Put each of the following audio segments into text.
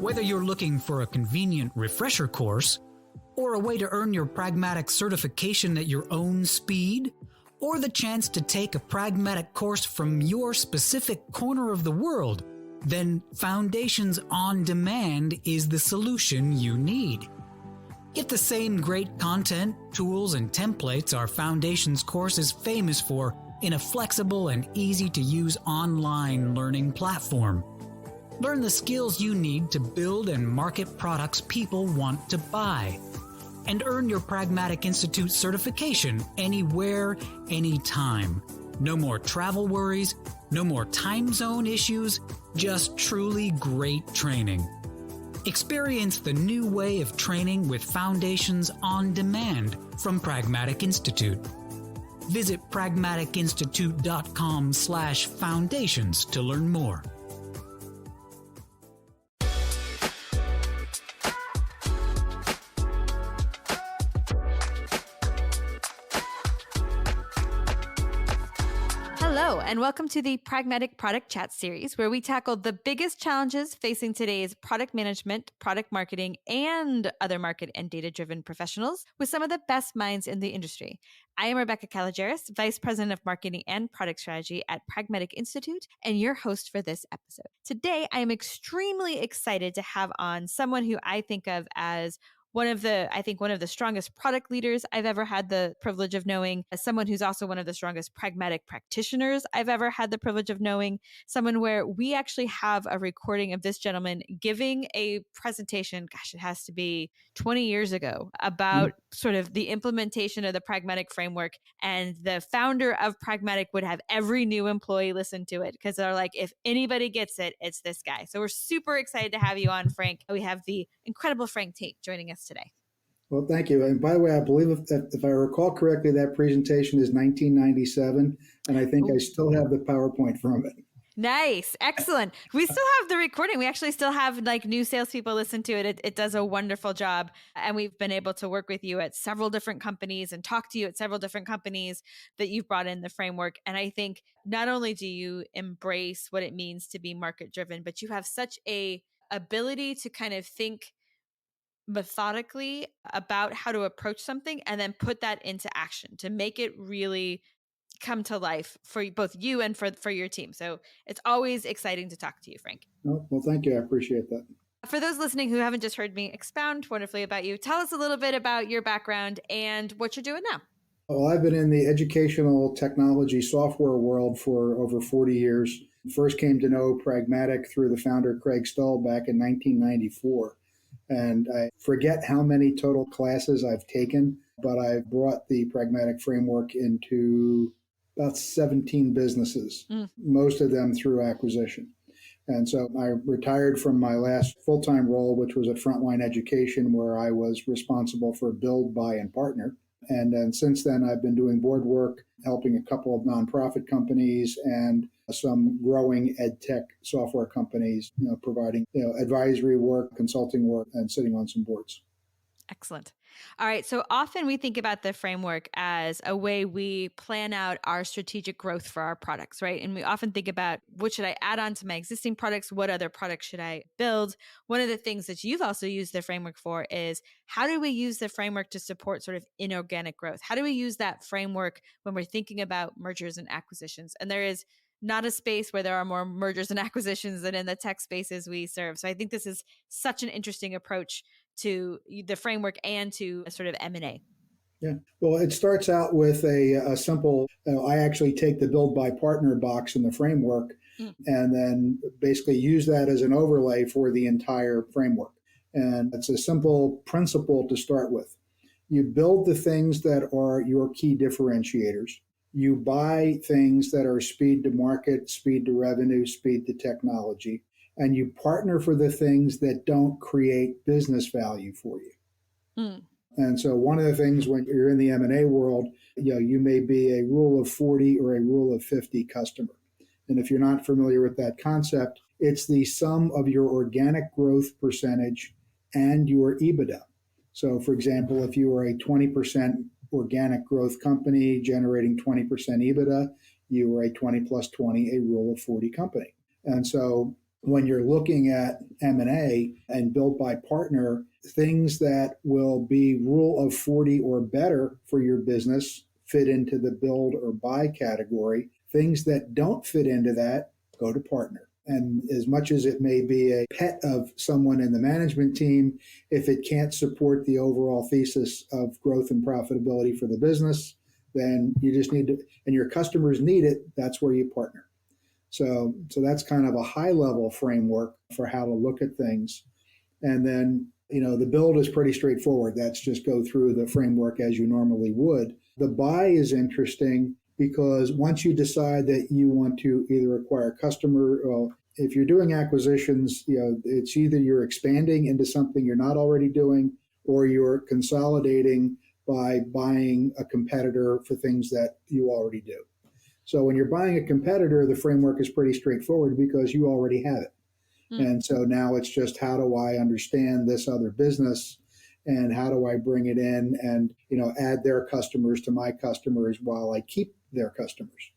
Whether you're looking for a convenient refresher course, or a way to earn your Pragmatic certification at your own speed, or the chance to take a Pragmatic course from your specific corner of the world, then Foundations on Demand is the solution you need. Get the same great content, tools, and templates our Foundations course is famous for in a flexible and easy-to-use online learning platform. Learn the skills you need to build and market products people want to buy. And earn your Pragmatic Institute certification anywhere, anytime. No more travel worries, no more time zone issues, just truly great training. Experience the new way of training with Foundations on Demand from Pragmatic Institute. Visit pragmaticinstitute.com/foundations to learn more. Hello, and welcome to the Pragmatic Product Chat series, where we tackle the biggest challenges facing today's product management, product marketing, and other market and data-driven professionals with some of the best minds in the industry. I am Rebecca Kalogeris, Vice President of Marketing and Product Strategy at Pragmatic Institute, and your host for this episode. Today, I am extremely excited to have on someone who I think of as one of the strongest product leaders I've ever had the privilege of knowing, as someone who's also one of the strongest pragmatic practitioners I've ever had the privilege of knowing, someone where we actually have a recording of this gentleman giving a presentation, gosh, it has to be 20 years ago, about sort of the implementation of the Pragmatic Framework. And the founder of Pragmatic would have every new employee listen to it because they're like, if anybody gets it, it's this guy. So we're super excited to have you on, Frank. We have the incredible Frank Tait joining us today. Well, thank you. And by the way, I believe if I recall correctly, that presentation is 1997, and I think I still have the PowerPoint from it. Nice. Excellent. We still have the recording. We actually still have like new salespeople listen to it. It does a wonderful job. And we've been able to work with you at several different companies and talk to you at several different companies that you've brought in the framework. And I think not only do you embrace what it means to be market driven, but you have such a ability to kind of think methodically about how to approach something and then put that into action to make it really come to life for both you and for your team. So it's always exciting to talk to you, Frank. Oh, well, thank you. I appreciate that. For those listening who haven't just heard me expound wonderfully about you, tell us a little bit about your background and what you're doing now. Well, I've been in the educational technology software world for over 40 years. First came to know Pragmatic through the founder, Craig Stull, back in 1994. And I forget how many total classes I've taken, but I've brought the Pragmatic Framework into about 17 businesses, most of them through acquisition. And so I retired from my last full-time role, which was at Frontline Education, where I was responsible for build, buy, and partner. And then since then, I've been doing board work, helping a couple of nonprofit companies and some growing ed tech software companies, providing advisory work, consulting work, and sitting on some boards. Excellent. All right. So often we think about the framework as a way we plan out our strategic growth for our products, right? And we often think about what should I add on to my existing products? What other products should I build? One of the things that you've also used the framework for is how do we use the framework to support sort of inorganic growth? How do we use that framework when we're thinking about mergers and acquisitions? And there is not a space where there are more mergers and acquisitions than in the tech spaces we serve. So I think this is such an interesting approach to the framework and to a sort of M&A. Yeah. Well, it starts out with a simple, I actually take the build by partner box in the framework and then basically use that as an overlay for the entire framework. And it's a simple principle to start with. You build the things that are your key differentiators. You buy things that are speed to market, speed to revenue, speed to technology, and you partner for the things that don't create business value for you. And so one of the things when you're in the M&A world, you may be a rule of 40 or a rule of 50 customer. And if you're not familiar with that concept, it's the sum of your organic growth percentage and your EBITDA. So for example, if you are a 20% organic growth company generating 20% EBITDA, you are a 20 plus 20, a rule of 40 company. And so when you're looking at M&A and build by partner, things that will be rule of 40 or better for your business fit into the build or buy category. Things that don't fit into that go to partner. And as much as it may be a pet of someone in the management team, if it can't support the overall thesis of growth and profitability for the business, then you just need to, and your customers need it, that's where you partner. So that's kind of a high level framework for how to look at things. And then, the build is pretty straightforward. That's just go through the framework as you normally would. The buy is interesting because once you decide that you want to either acquire a customer, if you're doing acquisitions, it's either you're expanding into something you're not already doing, or you're consolidating by buying a competitor for things that you already do. So when you're buying a competitor, the framework is pretty straightforward because you already have it. And so now it's just, how do I understand this other business, and how do I bring it in and, add their customers to my customers while I keep their customers,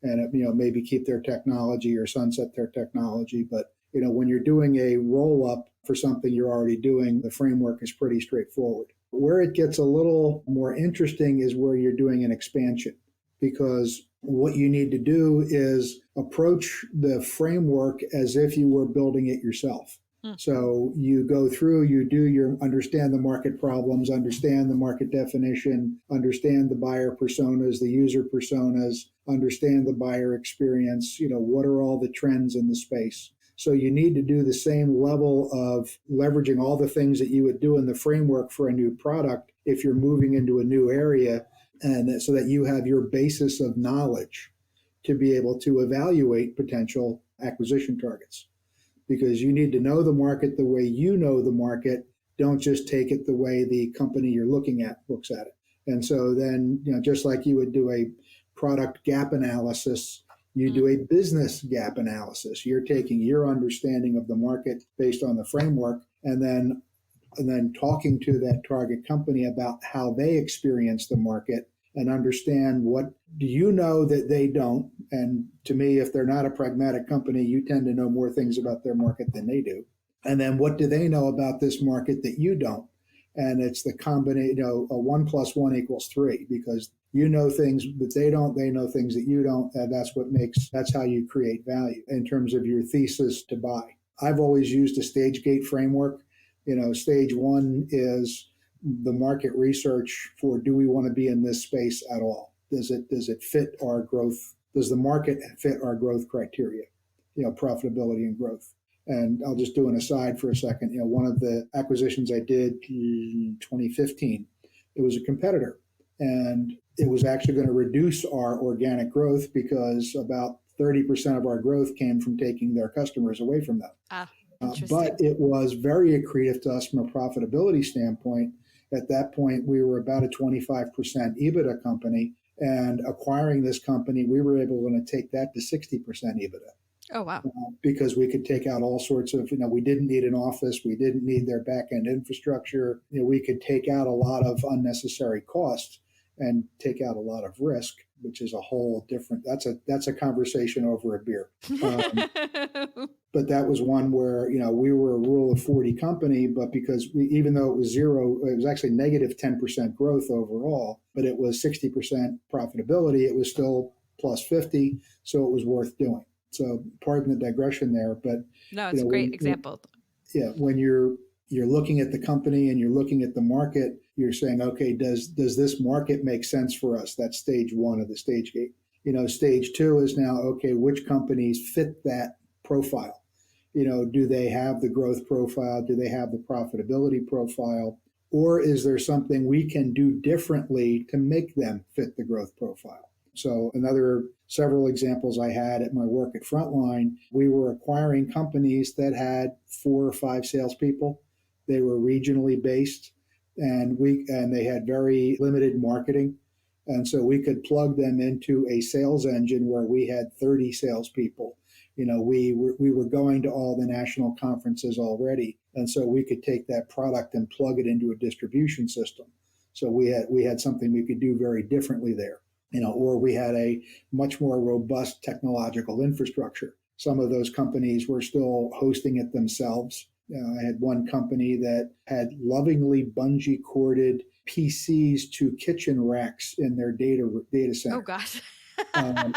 and, maybe keep their technology or sunset their technology. But, when you're doing a roll up for something you're already doing, the framework is pretty straightforward. Where it gets a little more interesting is where you're doing an expansion, because what you need to do is approach the framework as if you were building it yourself. So you go through, you understand the market problems, understand the market definition, understand the buyer personas, the user personas, understand the buyer experience, what are all the trends in the space. So you need to do the same level of leveraging all the things that you would do in the framework for a new product if you're moving into a new area, and so that you have your basis of knowledge to be able to evaluate potential acquisition targets. Because you need to know the market the way you know the market. Don't just take it the way the company you're looking at looks at it. And so then, just like you would do a product gap analysis, you do a business gap analysis. You're taking your understanding of the market based on the framework, and then talking to that target company about how they experience the market and understand what do you know that they don't. And to me, if they're not a pragmatic company, you tend to know more things about their market than they do. And then what do they know about this market that you don't? And it's the combination, a 1 + 1 = 3, because you know things that they don't, they know things that you don't. And that's how you create value in terms of your thesis to buy. I've always used a stage gate framework. Stage 1 is the market research for, do we want to be in this space at all? Does it fit our growth? Does the market fit our growth criteria? Profitability and growth. And I'll just do an aside for a second. One of the acquisitions I did in 2015, it was a competitor, and it was actually going to reduce our organic growth because about 30% of our growth came from taking their customers away from them. But it was very accretive to us from a profitability standpoint. At that point, we were about a 25% EBITDA company, and acquiring this company, we were able to take that to 60% EBITDA. Oh, wow. Because we could take out all sorts of, we didn't need an office. We didn't need their back-end infrastructure. We could take out a lot of unnecessary costs and take out a lot of risk, which is a whole different, that's a conversation over a beer. But that was one where, we were a rule of 40 company, but because even though it was zero, it was actually negative 10% growth overall, but it was 60% profitability, it was still plus 50. So it was worth doing. So pardon the digression there, but no, it's a great example. When you're looking at the company and you're looking at the market, you're saying, okay, does this market make sense for us? That's stage 1 of the stage gate. Stage 2 is now, okay, which companies fit that profile? Do they have the growth profile? Do they have the profitability profile? Or is there something we can do differently to make them fit the growth profile? So several examples I had at my work at Frontline, we were acquiring companies that had 4 or 5 salespeople. They were regionally based, and they had very limited marketing. And so we could plug them into a sales engine where we had 30 salespeople. We were going to all the national conferences already. And so we could take that product and plug it into a distribution system. So we had something we could do very differently there. Or we had a much more robust technological infrastructure. Some of those companies were still hosting it themselves. I had one company that had lovingly bungee corded PCs to kitchen racks in their data center. Oh, gosh. And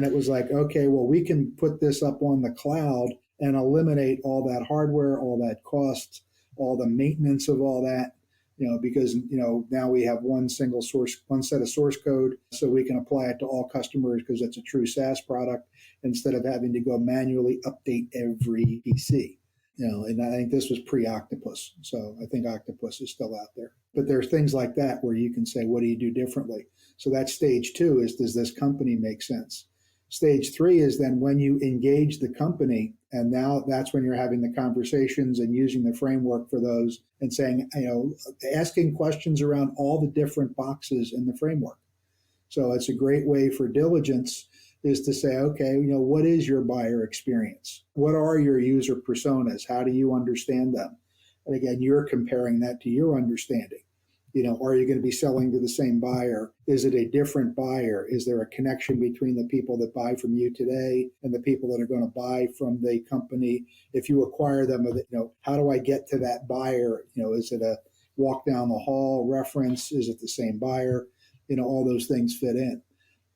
it was like, okay, well, we can put this up on the cloud and eliminate all that hardware, all that cost, all the maintenance of all that, because, now we have one set of source code, so we can apply it to all customers because it's a true SaaS product instead of having to go manually update every PC. And I think this was pre-Octopus. So I think Octopus is still out there. But there's things like that where you can say, what do you do differently? So that's stage 2 is, does this company make sense? Stage 3 is then when you engage the company, and now that's when you're having the conversations and using the framework for those and saying, asking questions around all the different boxes in the framework. So it's a great way for diligence is to say, okay, what is your buyer experience? What are your user personas? How do you understand them? And again, you're comparing that to your understanding. Are you going to be selling to the same buyer? Is it a different buyer? Is there a connection between the people that buy from you today and the people that are going to buy from the company? If you acquire them, how do I get to that buyer? Is it a walk down the hall reference? Is it the same buyer? All those things fit in.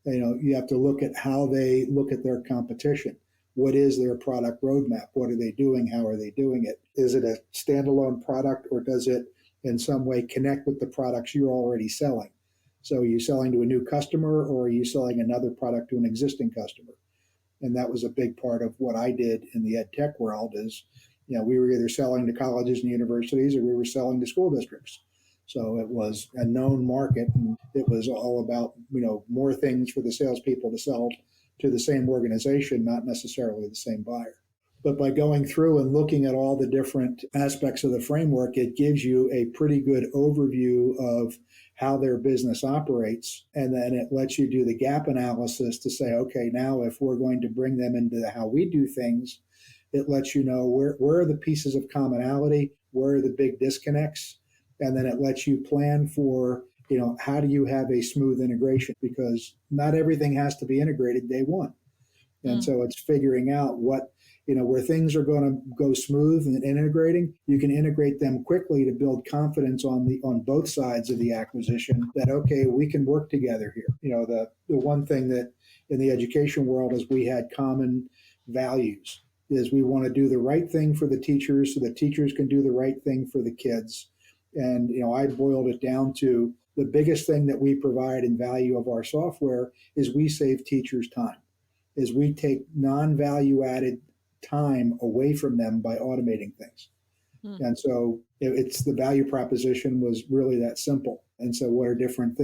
You have to look at how they look at their competition. What is their product roadmap? What are they doing? How are they doing it? Is it a standalone product, or does it in some way connect with the products you're already selling? So are you selling to a new customer, or are you selling another product to an existing customer? And that was a big part of what I did in the ed tech world is, we were either selling to colleges and universities or we were selling to school districts. So it was a known market, and it was all about, more things for the salespeople to sell to the same organization, not necessarily the same buyer. But by going through and looking at all the different aspects of the framework, it gives you a pretty good overview of how their business operates. And then it lets you do the gap analysis to say, okay, now if we're going to bring them into how we do things, it lets you know where are the pieces of commonality, where are the big disconnects. And then it lets you plan for, how do you have a smooth integration? Because not everything has to be integrated day one. And so it's figuring out what, where things are going to go smooth and integrating, you can integrate them quickly to build confidence on both sides of the acquisition that, okay, we can work together here. The one thing that in the education world is we had common values is we want to do the right thing for the teachers so the teachers can do the right thing for the kids. And, I boiled it down to the biggest thing that we provide in value of our software is we save teachers time, is we take non-value added time away from them by automating things. And so it's the value proposition was really that simple. And so what are different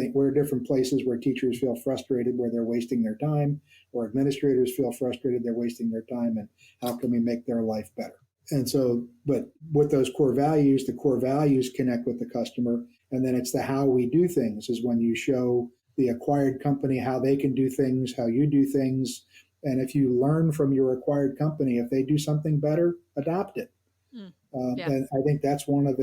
places where teachers feel frustrated, where they're wasting their time, or administrators feel frustrated, they're wasting their time, and how can we make their life better? And so, but with those core values, the core values connect with the customer. And then it's the how we do things is when you show the acquired company how they can do things, how you do things. And if you learn from your acquired company, if they do something better, adopt it. And I think that's one of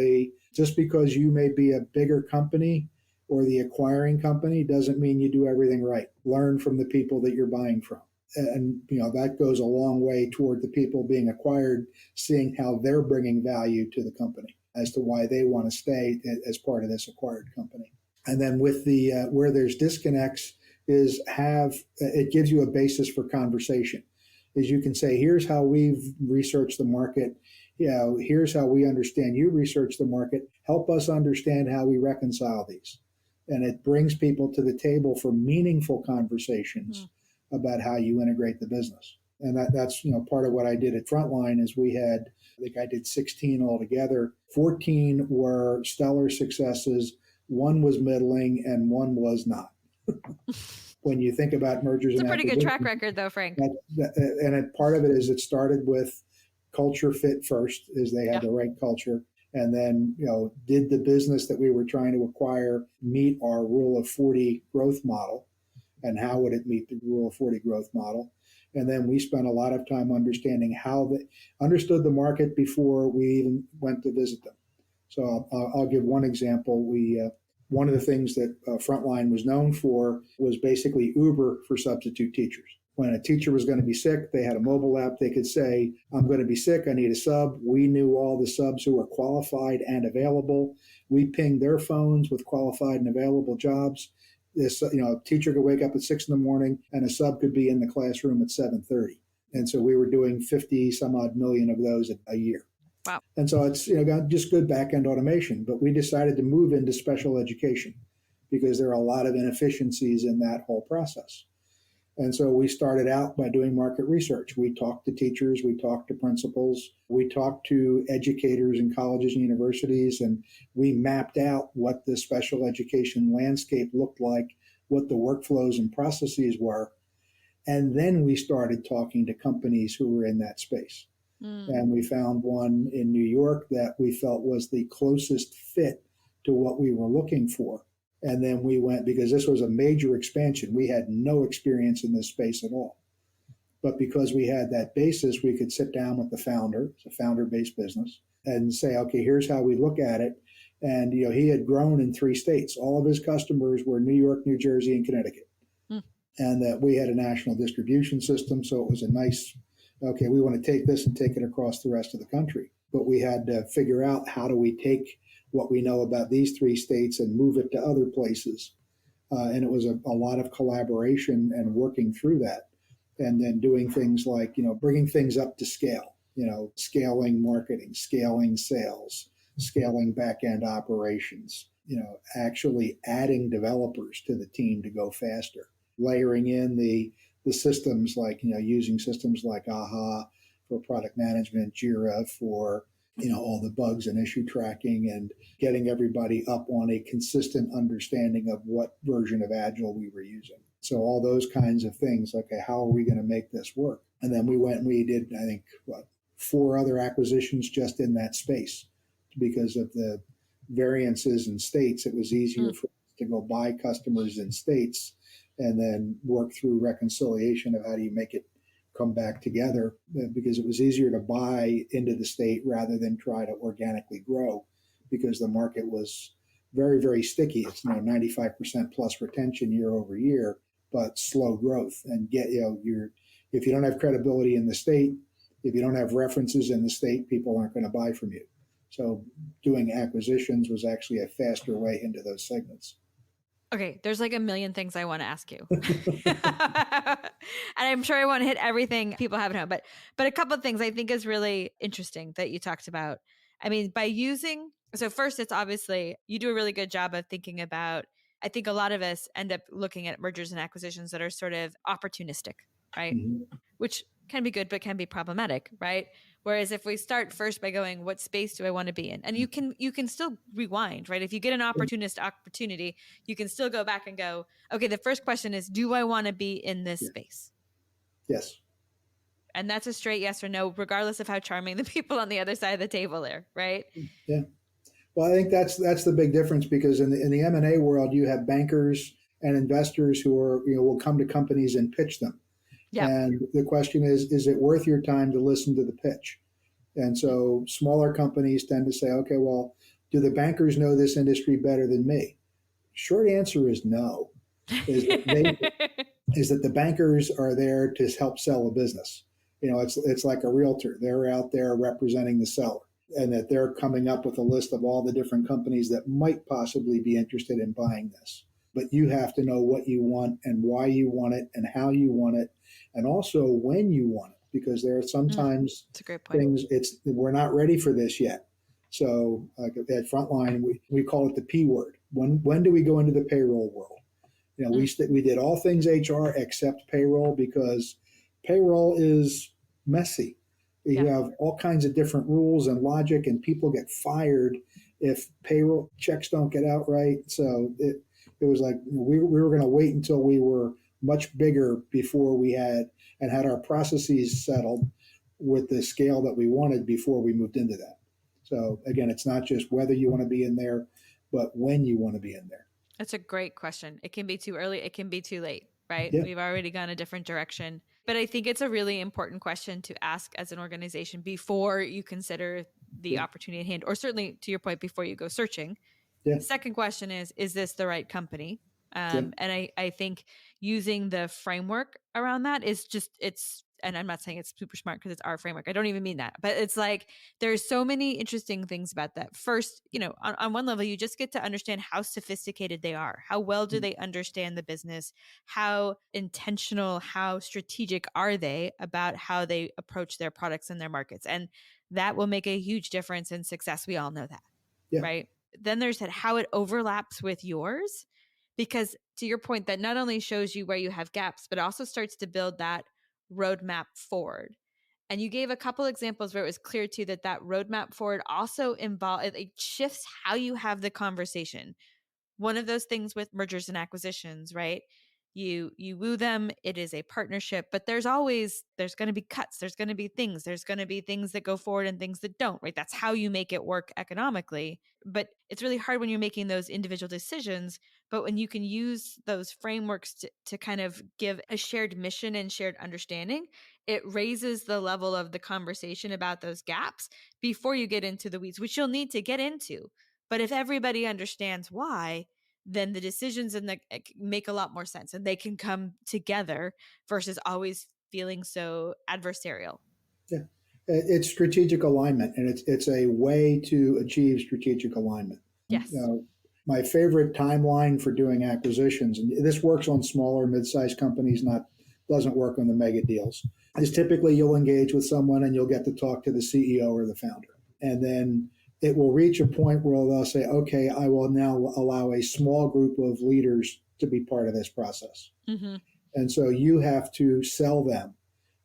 just because you may be a bigger company or the acquiring company doesn't mean you do everything right. Learn from the people that you're buying from. And, that goes a long way toward the people being acquired, seeing how they're bringing value to the company as to why they want to stay as part of this acquired company. And then with the where there's disconnects is it gives you a basis for conversation. Is you can say, here's how we've researched the market. Here's how we understand you research the market. Help us understand how we reconcile these. And it brings people to the table for meaningful conversations about how you integrate the business. And that's part of what I did at Frontline is I think I did 16 altogether. 14 were stellar successes. One was middling and one was not. When you think about mergers and acquisitions. It's a pretty good track record though, Frank. Part of it is it started with culture fit first, is they had the right culture. And then, did the business that we were trying to acquire meet our Rule of 40 growth model? And how would it meet the Rule of 40 growth model? And then we spent a lot of time understanding how they understood the market before we even went to visit them. So I'll give one example. One of the things that Frontline was known for was basically Uber for substitute teachers. When a teacher was going to be sick, they had a mobile app. They could say, I'm going to be sick. I need a sub. We knew all the subs who were qualified and available. We pinged their phones with qualified and available jobs. This, a teacher could wake up at 6 in the morning and a sub could be in the classroom at 7:30. And so we were doing 50 some odd million of those a year. Wow. And so it's got just good back-end automation. But we decided to move into special education because there are a lot of inefficiencies in that whole process. And so we started out by doing market research. We talked to teachers, we talked to principals, we talked to educators in colleges and universities, and we mapped out what the special education landscape looked like, what the workflows and processes were. And then we started talking to companies who were in that space. And we found one in New York that we felt was the closest fit to what we were looking for. And then we went, because this was a major expansion. We had no experience in this space at all. But because we had that basis, we could sit down with the founder, it's a founder-based business, and say, okay, here's how we look at it. And he had grown in 3 states. All of his customers were New York, New Jersey, and Connecticut. And that we had a national distribution system. So it was a nice, okay, we want to take this and take it across the rest of the country. But we had to figure out, how do we take what we know about these 3 states and move it to other places. And it was a lot of collaboration and working through that. And then doing things like, bringing things up to scale, scaling marketing, scaling sales, scaling back-end operations, actually adding developers to the team to go faster, layering in the systems like, using systems like AHA for product management, Jira for all the bugs and issue tracking, and getting everybody up on a consistent understanding of what version of Agile we were using. So all those kinds of things, okay, how are we going to make this work? And then we went and we did, I think, 4 other acquisitions just in that space. Because of the variances in states, it was easier for us to go buy customers in states and then work through reconciliation of how do you make it come back together, because it was easier to buy into the state rather than try to organically grow, because the market was very, very sticky. It's 95% plus retention year over year, but slow growth. And if you don't have credibility in the state, if you don't have references in the state, people aren't going to buy from you. So doing acquisitions was actually a faster way into those segments. Okay, there's like a million things I want to ask you. And I'm sure I want to hit everything people haven't known, but a couple of things I think is really interesting that you talked about. I mean, so first, it's obviously, you do a really good job of thinking about, I think a lot of us end up looking at mergers and acquisitions that are sort of opportunistic, right? Which can be good, but can be problematic, right? Whereas if we start first by going, what space do I want to be in? And you can still rewind, right? If you get an opportunity, you can still go back and go, okay, the first question is, do I want to be in this space? Yes. And that's a straight yes or no, regardless of how charming the people on the other side of the table are, right? Yeah. Well, I think that's the big difference, because in the M&A world, you have bankers and investors who are, will come to companies and pitch them. Yeah. And the question is it worth your time to listen to the pitch? And so smaller companies tend to say, okay, well, do the bankers know this industry better than me? Short answer is no. Is that the bankers are there to help sell a business. It's like a realtor. They're out there representing the seller, and that they're coming up with a list of all the different companies that might possibly be interested in buying this. But you have to know what you want and why you want it and how you want it, and also when you want it, because there are sometimes That's a great point. things we're not ready for this yet. So like at Frontline, we call it the P word. When do we go into the payroll world? We did all things HR except payroll, because payroll is messy. You have all kinds of different rules and logic, and people get fired if payroll checks don't get out right. So it was like we were going to wait until we were much bigger before we had our processes settled with the scale that we wanted before we moved into that. So again, it's not just whether you want to be in there, but when you want to be in there. That's a great question. It can be too early. It can be too late, right? Yeah. We've already gone a different direction. But I think it's a really important question to ask as an organization before you consider the opportunity at hand, or certainly to your point, before you go searching. Yeah. The second question is this the right company? And I think using the framework around that is just, and I'm not saying it's super smart because it's our framework. I don't even mean that, but it's like, there's so many interesting things about that. First, on one level, you just get to understand how sophisticated they are. How well do they understand the business? How intentional, how strategic are they about how they approach their products and their markets? And that will make a huge difference in success. We all know that, Yeah. right? Then there's that how it overlaps with yours, because to your point, that not only shows you where you have gaps, but also starts to build that roadmap forward. And you gave a couple examples where it was clear to you that that roadmap forward also it shifts how you have the conversation. One of those things with mergers and acquisitions, right? You woo them, it is a partnership, but there's going to be cuts, there's going to be things that go forward and things that don't, right? That's how you make it work economically. But it's really hard when you're making those individual decisions. But when you can use those frameworks to kind of give a shared mission and shared understanding, it raises the level of the conversation about those gaps before you get into the weeds, which you'll need to get into. But if everybody understands why, then the decisions make a lot more sense and they can come together versus always feeling so adversarial. Yeah. It's strategic alignment, and it's a way to achieve strategic alignment. Yes. My favorite timeline for doing acquisitions, and this works on smaller, mid-sized companies, doesn't work on the mega deals, is typically you'll engage with someone and you'll get to talk to the CEO or the founder. And then it will reach a point where they'll say, okay, I will now allow a small group of leaders to be part of this process. Mm-hmm. And so you have to sell them.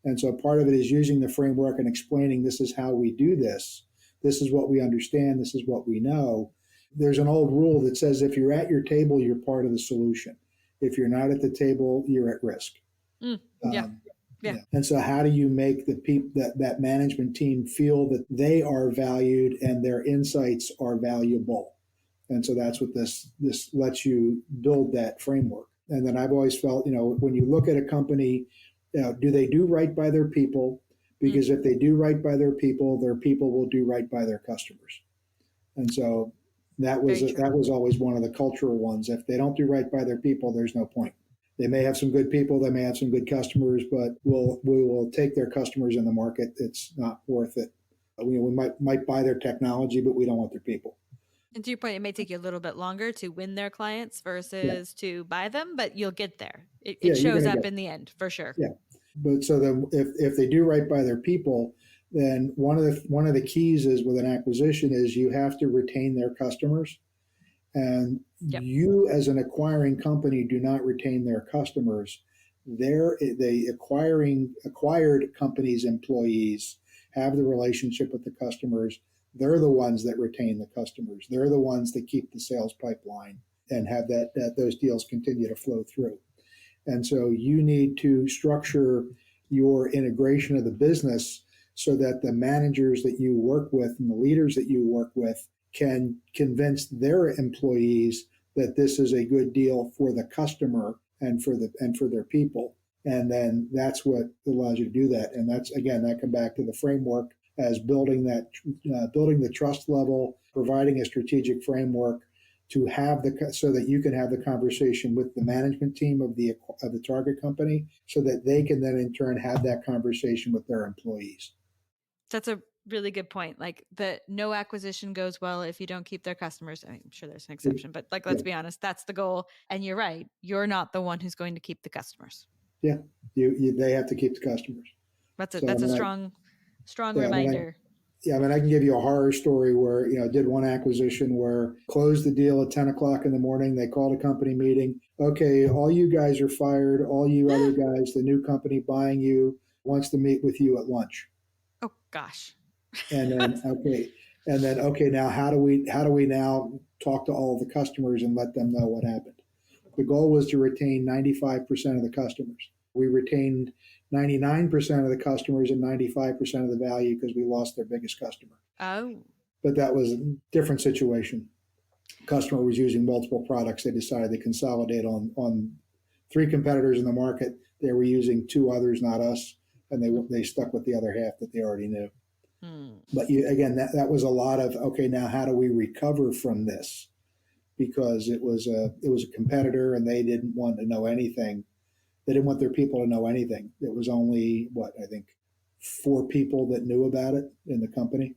And so part of it is using the framework and explaining this is how we do this. This is what we understand. This is what we know. There's an old rule that says if you're at your table, you're part of the solution. If you're not at the table, you're at risk. Yeah. And so how do you make the people that management team feel that they are valued and their insights are valuable? And so that's what this lets you build that framework. And then I've always felt, when you look at a company, do they do right by their people? Because if they do right by their people will do right by their customers. And so that was always one of the cultural ones. If they don't do right by their people, there's no point. They may have some good people, they may have some good customers, but we will take their customers in the market. It's not worth it. We might buy their technology, but we don't want their people. And to your point, it may take you a little bit longer to win their clients versus to buy them, but you'll get there. It shows up in the end, for sure. Yeah. But so then if they do right by their people, then one of the keys is with an acquisition is you have to retain their customers. And you as an acquiring company do not retain their customers. The acquired company's employees have the relationship with the customers. They're the ones that retain the customers. They're the ones that keep the sales pipeline and have that those deals continue to flow through. And so you need to structure your integration of the business so that the managers that you work with and the leaders that you work with can convince their employees that this is a good deal for the customer and for their people. And then that's what allows you to do that. And that's, again, that comes back to the framework as building the trust level, providing a strategic framework to have so that you can have the conversation with the management team of the target company, so that they can then in turn have that conversation with their employees. That's a really good point. Like, the no acquisition goes well if you don't keep their customers. I'm sure there's an exception, but let's be honest, that's the goal. And you're right. You're not the one who's going to keep the customers. Yeah. They have to keep the customers. That's a strong reminder. I can give you a horror story where, did one acquisition where closed the deal at 10 o'clock in the morning. They called a company meeting. Okay, all you guys are fired. All you other guys, the new company buying you wants to meet with you at lunch. Oh gosh. And then okay, now how do we now talk to all the customers and let them know what happened? The goal was to retain 95% of the customers. We retained 99% of the customers and 95% of the value because we lost their biggest customer. Oh. But that was a different situation. Customer was using multiple products. They decided to consolidate on 3 competitors in the market. They were using 2 others, not us, and they stuck with the other half that they already knew. But again, that was a lot of, okay, now how do we recover from this? Because it was a competitor and they didn't want to know anything. They didn't want their people to know anything. It was only, I think 4 people that knew about it in the company.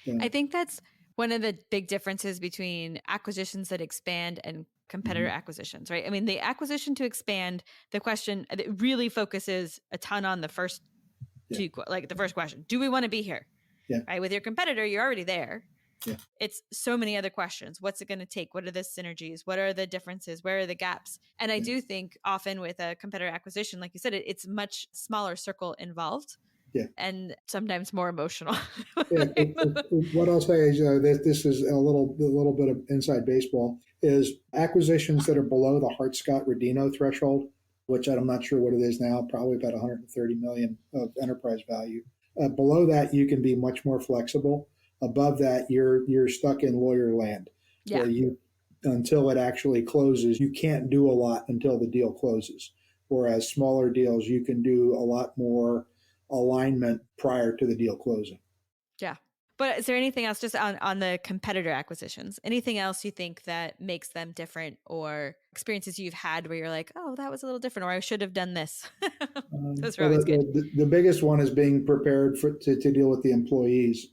Yeah. I think that's one of the big differences between acquisitions that expand and competitor acquisitions, right? I mean, the acquisition to expand, the question it really focuses a ton on the first two, like the first question, do we want to be here? Yeah. Right. With your competitor, you're already there. Yeah. It's so many other questions. What's it going to take? What are the synergies? What are the differences? Where are the gaps? And I do think often with a competitor acquisition, like you said, it's much smaller circle involved. Yeah. And sometimes more emotional. What I'll say is this is a little bit of inside baseball, is acquisitions that are below the Hart-Scott-Rodino threshold, which I'm not sure what it is now, probably about 130 million of enterprise value. Below that, you can be much more flexible. Above that, you're stuck in lawyer land, where until it actually closes, you can't do a lot until the deal closes. Whereas smaller deals, you can do a lot more alignment prior to the deal closing. Yeah. But is there anything else just on the competitor acquisitions? Anything else you think that makes them different, or experiences you've had where you're like, oh, that was a little different, or I should have done this? Those are always good. The biggest one is being prepared to deal with the employees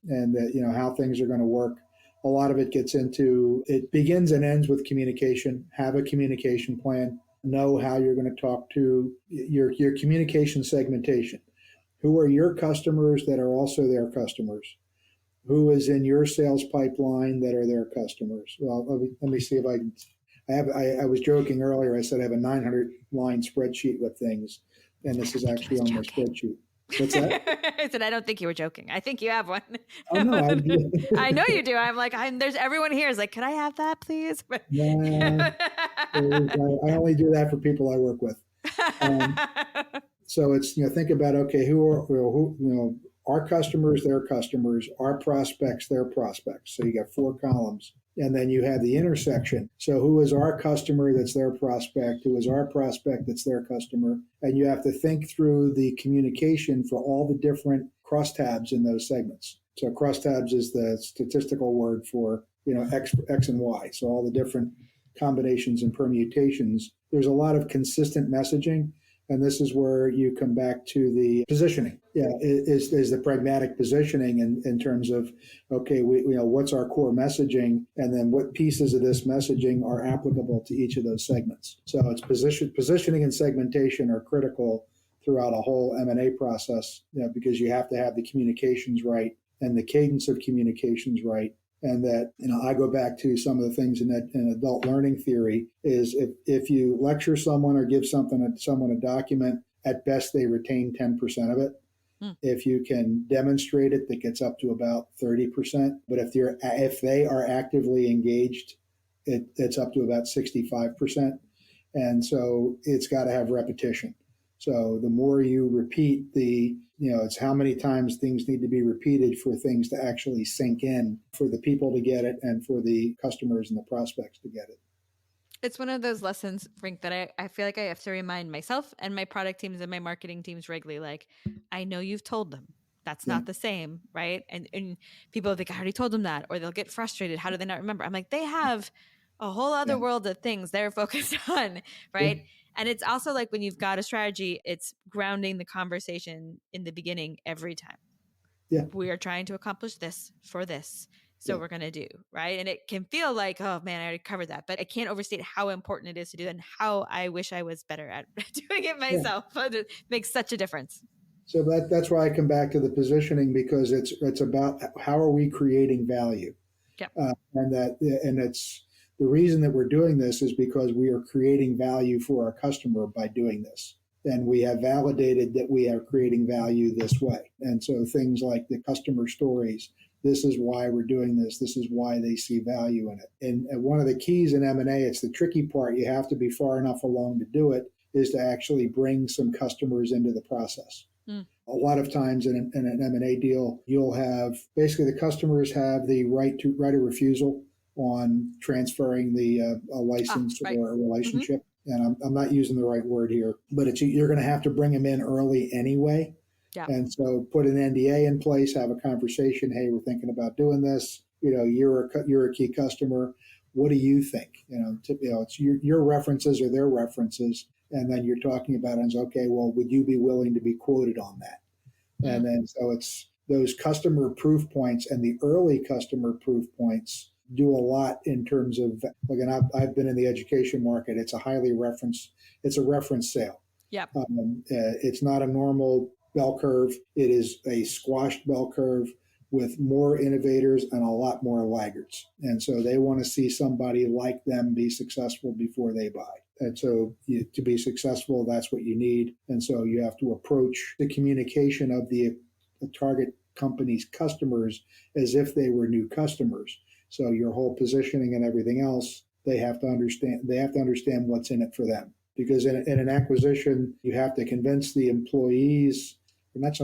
and how things are going to work. A lot of it it begins and ends with communication. Have a communication plan. Know how you're going to talk to your communication segmentation. Who are your customers that are also their customers? Who is in your sales pipeline that are their customers? Well, let me see if I can. I was joking earlier. I said I have a 900-line spreadsheet with things, and this is actually on my spreadsheet. What's that? I said, I don't think you were joking. I think you have one. Oh, no, I do. I know you do. I'm like, there's everyone here is like, could I have that, please? Nah, I only do that for people I work with. So it's, think about, okay, who our customers, their customers, our prospects, their prospects. So you got 4 columns. And then you have the intersection. So who is our customer that's their prospect? Who is our prospect that's their customer? And you have to think through the communication for all the different crosstabs in those segments. So crosstabs is the statistical word for, X and Y. So all the different combinations and permutations. There's a lot of consistent messaging. And this is where you come back to the positioning. Yeah, is the pragmatic positioning in terms of, okay, what's our core messaging, and then what pieces of this messaging are applicable to each of those segments. So it's positioning and segmentation are critical throughout a whole M&A process, because you have to have the communications right and the cadence of communications right. And that, I go back to some of the things in adult learning theory is if you lecture someone or give someone a document, at best they retain 10% of it. If you can demonstrate it, that gets up to about 30%. But if they are actively engaged, it's up to about 65%. And so it's got to have repetition. So the more you repeat it's how many times things need to be repeated for things to actually sink in, for the people to get it and for the customers and the prospects to get it. It's one of those lessons, Frank, that I feel like I have to remind myself and my product teams and my marketing teams regularly. Like, I know you've told them. That's not the same, right? And people think, I already told them that, or they'll get frustrated. How do they not remember? I'm like, they have a whole other world of things they're focused on, right? Yeah. And it's also like when you've got a strategy, it's grounding the conversation in the beginning every time. Yeah. We are trying to accomplish this for this. So we're going to do, right? And it can feel like, oh man, I already covered that, but I can't overstate how important it is to do that and how I wish I was better at doing it myself. It makes such a difference. So that's why I come back to the positioning, because it's about how are we creating value. Yep. And it's the reason that we're doing this is because we are creating value for our customer by doing this. And we have validated that we are creating value this way. And so things like the customer stories, this is why we're doing this. This is why they see value in it. And one of the keys in M&A, it's the tricky part. You have to be far enough along to do it, is to actually bring some customers into the process. A lot of times in an M&A deal, you'll have basically the customers have the right of refusal on transferring the a license or a relationship. And I'm not using the right word here, but you're going to have to bring them in early anyway. Yeah. And so put an NDA in place, have a conversation. Hey, we're thinking about doing this. You're a key customer. What do you think? It's your references or their references. And then you're talking about, and it's okay, well, would you be willing to be quoted on that? And then so it's those customer proof points, and the early customer proof points do a lot in terms of, again, I've been in the education market. It's a reference sale. Yep. It's not a normal bell curve. It is a squashed bell curve with more innovators and a lot more laggards. And so they want to see somebody like them be successful before they buy. And so to be successful, that's what you need. And so you have to approach the communication of the target company's customers as if they were new customers. So your whole positioning and everything else, they have to understand what's in it for them. Because in an acquisition, you have to convince the employees, or not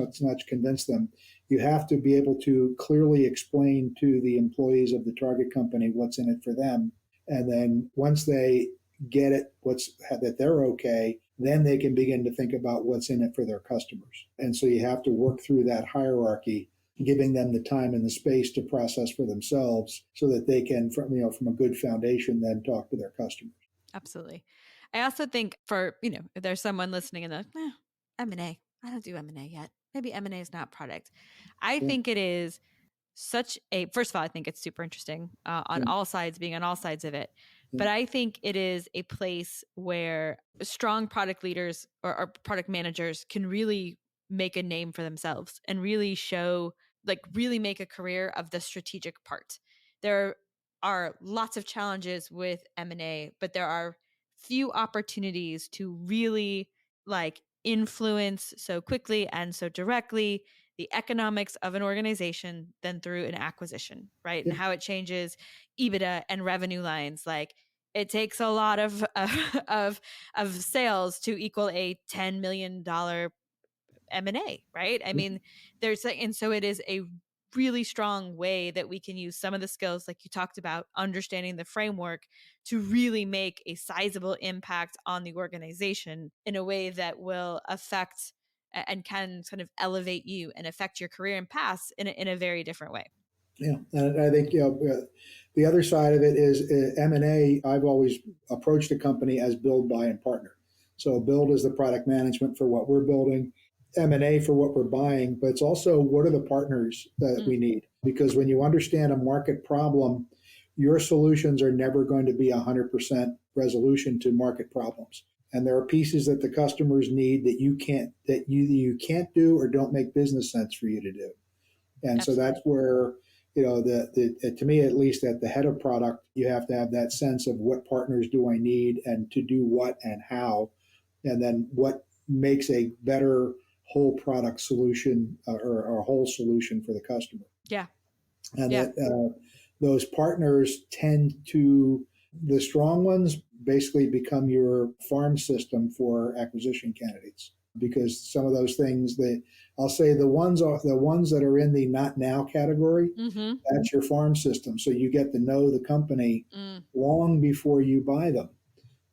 convince them, you have to be able to clearly explain to the employees of the target company what's in it for them. And then once they get it, that they're okay, then they can begin to think about what's in it for their customers. And so you have to work through that hierarchy, giving them the time and the space to process for themselves so that they can, from a good foundation, then talk to their customers. Absolutely. I also think if there's someone listening and they're like, M&A, I don't do M&A yet. Maybe M&A is not product. I think it is first of all, I think it's super interesting on all sides, being on all sides of it. But I think it is a place where strong product leaders or product managers can really make a name for themselves and really really make a career of the strategic part. There are lots of challenges with M&A, but there are few opportunities to really influence so quickly and so directly the economics of an organization than through an acquisition, right? And how it changes EBITDA and revenue lines. It takes a lot of sales to equal a $10 million M&A, right? I mean, and so it is a really strong way that we can use some of the skills like you talked about, understanding the framework to really make a sizable impact on the organization in a way that will affect and can sort of elevate you and affect your career and paths in a very different way. Yeah, and I think the other side of it is M&A. I've always approached a company as build, buy, and partner. So build is the product management for what we're building, M&A for what we're buying, but it's also what are the partners that we need? Because when you understand a market problem, your solutions are never going to be 100% resolution to market problems. And there are pieces that the customers need that you can't do or don't make business sense for you to do. And Absolutely. So that's where, to me, at least at the head of product, you have to have that sense of what partners do I need and to do what and how, and then what makes a better whole product solution or a whole solution for the customer. Yeah. And that those partners the strong ones basically become your farm system for acquisition candidates. Because some of those things I'll say the ones that are in the not now category, that's your farm system. So you get to know the company long before you buy them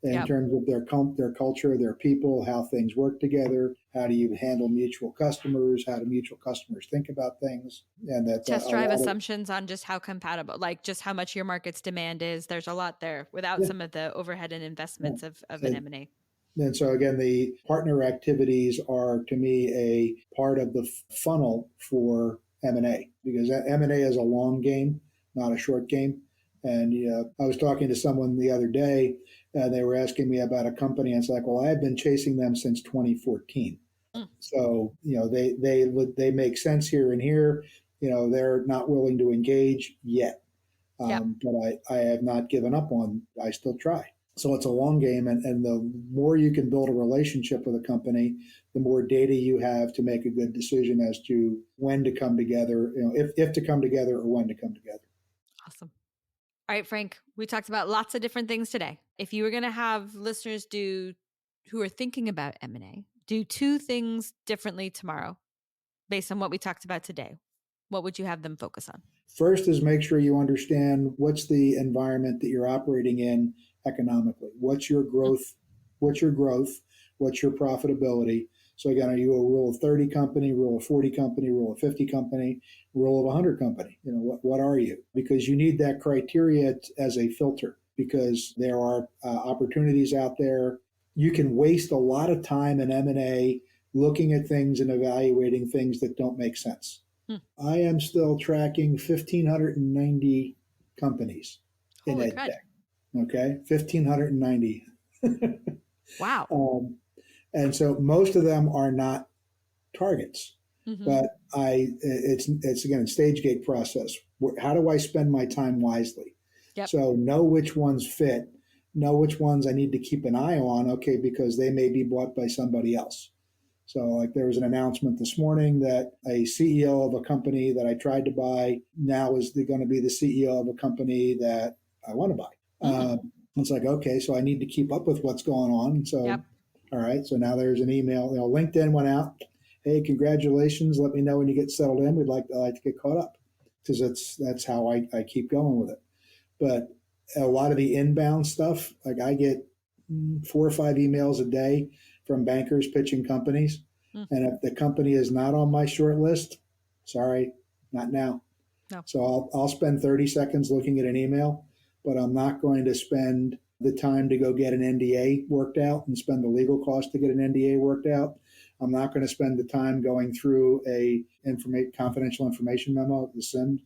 in terms of their culture, their people, how things work together, how do you handle mutual customers, how do mutual customers think about things, and that test drive assumptions on just how compatible, just how much your market's demand is. There's a lot there without some of the overhead and investments of an M&A. And so again, the partner activities are, to me, a part of the funnel for M&A, because M&A is a long game, not a short game. And I was talking to someone the other day, and they were asking me about a company, and it's like, well, I've been chasing them since 2014. So they make sense here and here. They're not willing to engage yet, but I have not given up on. I still try. So it's a long game, and the more you can build a relationship with a company, the more data you have to make a good decision as to when to come together, if to come together or when to come together. Awesome. All right, Frank, we talked about lots of different things today. If you were going to have listeners who are thinking about M&A, do two things differently tomorrow based on what we talked about today, what would you have them focus on? First is make sure you understand what's the environment that you're operating in economically. What's your growth? What's your profitability? So again, are you a rule of 30 company, rule of 40 company, rule of 50 company, rule of 100 company? What are you? Because you need that criteria as a filter, because there are opportunities out there you can waste a lot of time in M&A looking at things and evaluating things that don't make sense. I am still tracking 1,590 companies in Holy EdTech. crud. Okay, 1,590. Wow. And so most of them are not targets. But it's again a stage gate process. How do I spend my time wisely? Yep. So know which ones fit, know which ones I need to keep an eye on. Okay, because they may be bought by somebody else. So like there was an announcement this morning that a CEO of a company that I tried to buy now is going to be the CEO of a company that I want to buy. It's like, okay, so I need to keep up with what's going on. So, all right, so now there's an email. LinkedIn went out. Hey, congratulations. Let me know when you get settled in. We'd like to get caught up, because that's how I keep going with it. But a lot of the inbound stuff, like I get 4 or 5 emails a day from bankers pitching companies. And if the company is not on my short list, sorry, not now. No. So I'll spend 30 seconds looking at an email, but I'm not going to spend the time to go get an NDA worked out and spend the legal cost to get an NDA worked out. I'm not going to spend the time going through a confidential information memo, the SIM.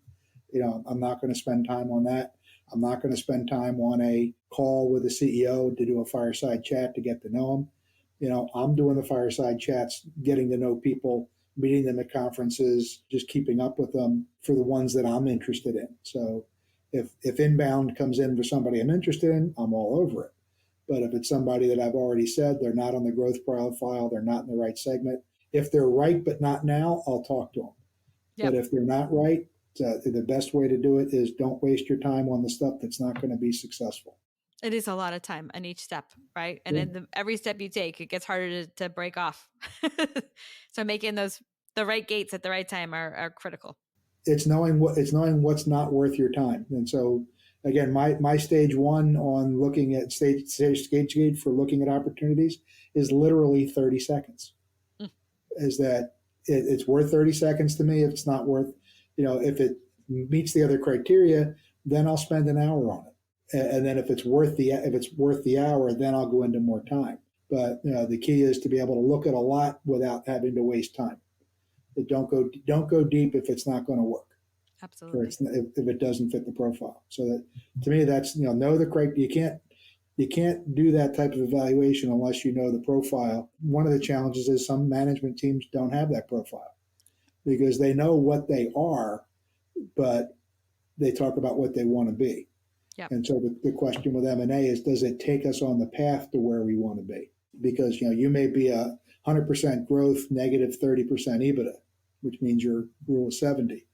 I'm not going to spend time on that. I'm not going to spend time on a call with the CEO to do a fireside chat to get to know him. I'm doing the fireside chats, getting to know people, meeting them at conferences, just keeping up with them for the ones that I'm interested in. So if inbound comes in for somebody I'm interested in, I'm all over it. But if it's somebody that I've already said they're not on the growth profile, they're not in the right segment, if they're right but not now, I'll talk to them. But if they're not right, the best way to do it is don't waste your time on the stuff that's not going to be successful. It is a lot of time on each step, right? And in every step you take, it gets harder to break off. So making the right gates at the right time are critical. It's knowing what's not worth your time. And so again, my stage one on looking at stage gate for looking at opportunities is literally 30 seconds. Is that it's worth 30 seconds to me. If it's not worth, if it meets the other criteria, then I'll spend an hour on it. And then if it's worth the hour, then I'll go into more time. But the key is to be able to look at a lot without having to waste time. Don't go deep if it's not going to work. Absolutely. Or if it doesn't fit the profile. So that, to me, that's know the criteria. You can't do that type of evaluation unless you know the profile. One of the challenges is some management teams don't have that profile because they know what they are, but they talk about what they want to be. Yep. And so the question with M&A is, does it take us on the path to where we want to be? Because you may be a 100% growth, negative 30% EBITDA, which means your rule of 70.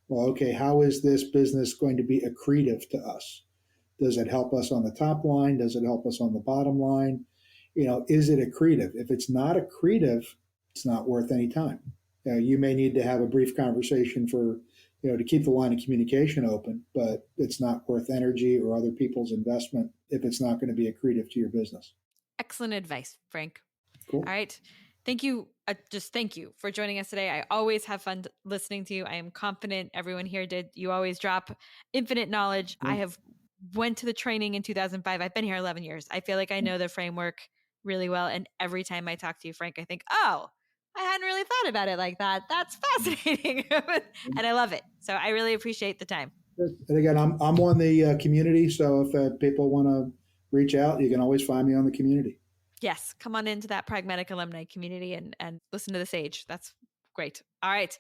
Well, okay, how is this business going to be accretive to us? Does it help us on the top line? Does it help us on the bottom line? Is it accretive? If it's not accretive, it's not worth any time. You may need to have a brief conversation for, to keep the line of communication open, but it's not worth energy or other people's investment if it's not going to be accretive to your business. Excellent advice, Frank. Cool. All right. Thank you. Just thank you for joining us today. I always have fun listening to you. I am confident everyone here did. You always drop infinite knowledge. I have went to the training in 2005. I've been here 11 years. I feel like I know the framework really well. And every time I talk to you, Frank, I think, oh, I hadn't really thought about it like that. That's fascinating. And I love it. So I really appreciate the time. And again, I'm on the community. So if people want to reach out, you can always find me on the community. Yes. Come on into that Pragmatic alumni community and listen to the Sage. That's great. All right.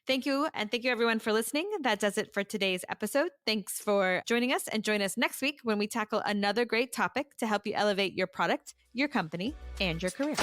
Thank you. And thank you everyone for listening. That does it for today's episode. Thanks for joining us, and join us next week when we tackle another great topic to help you elevate your product, your company, and your career.